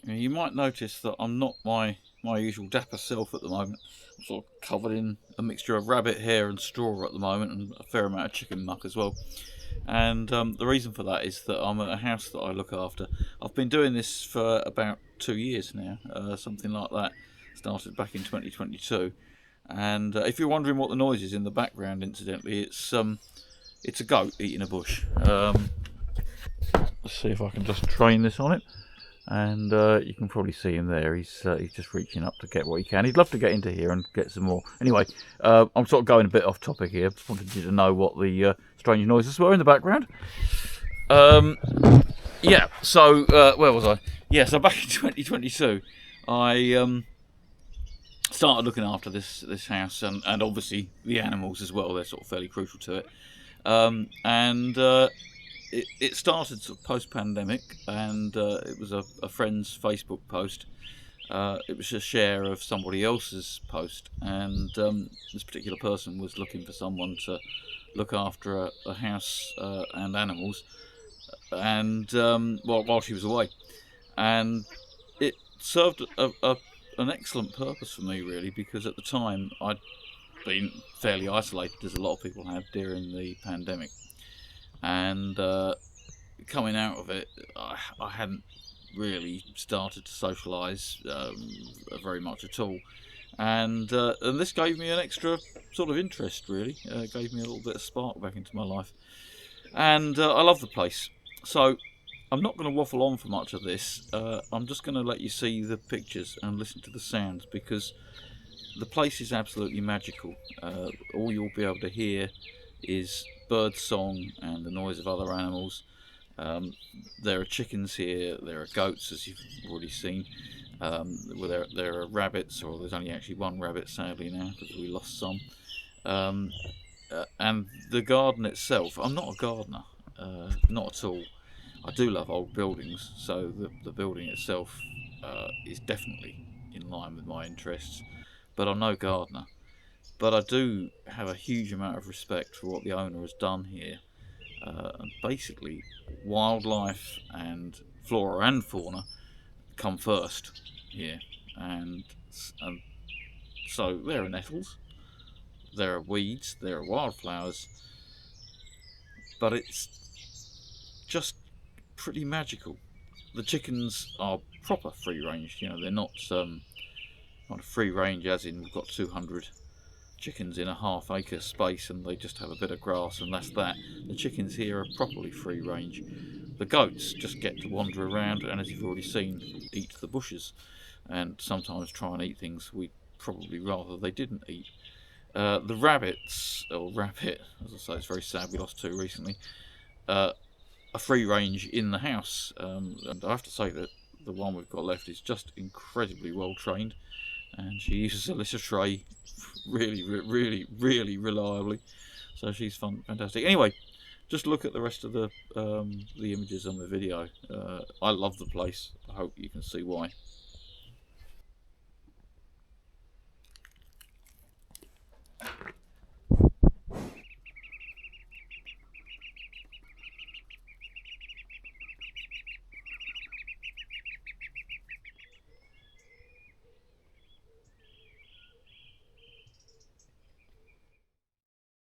You might notice that I'm not my usual dapper self at the moment. I'm sort of covered in a mixture of rabbit hair and straw at the moment, and a fair amount of chicken muck as well. And the reason for that is that I'm at a house that I look after. I've been doing this for about 2 years now, something like that. Started back in 2022. And if you're wondering what the noise is in the background, incidentally, it's a goat eating a bush. Let's see if I can just train this on it. And you can probably see him there. He's just reaching up to get what he can. He'd love to get into here and get some more. Anyway, I'm sort of going a bit off topic here. Just wanted you to know what the strange noises were in the background. Yeah. So where was I? Yeah. So back in 2022, I started looking after this house and obviously the animals as well. They're sort of fairly crucial to it. And it started sort of post-pandemic, and it was a friend's Facebook post. It was a share of somebody else's post, and this particular person was looking for someone to look after a house and animals, and while she was away, and it served an excellent purpose for me, really, because at the time I'd been fairly isolated, as a lot of people had during the pandemic. And coming out of it, I hadn't really started to socialise very much at all, and this gave me an extra sort of interest. Really, gave me a little bit of spark back into my life, and I love the place. So I'm not going to waffle on for much of this. I'm just going to let you see the pictures and listen to the sounds, because the place is absolutely magical. All you'll be able to hear is bird song and the noise of other animals. There are chickens here, there are goats, as you've already seen. There are rabbits, or there's only actually one rabbit sadly now because we lost some. And the garden itself, I'm not a gardener, not at all. I do love old buildings, so the building itself is definitely in line with my interests, but I'm no gardener. But I do have a huge amount of respect for what the owner has done here. And basically, wildlife and flora and fauna come first here. And so there are nettles, there are weeds, there are wildflowers, but it's just pretty magical. The chickens are proper free range, they're not free range as in we've got 200 chickens in a half-acre space and they just have a bit of grass and that's that. The chickens here are properly free range. The goats just get to wander around and, as you've already seen, eat the bushes and sometimes try and eat things we'd probably rather they didn't eat. The rabbits, or rabbit, as I say, it's very sad, we lost two recently, are free range in the house, and I have to say that the one we've got left is just incredibly well trained, and she uses a litter tray really reliably, so she's fantastic. Anyway, just look at the rest of the images on the video. I love the place. I hope you can see why.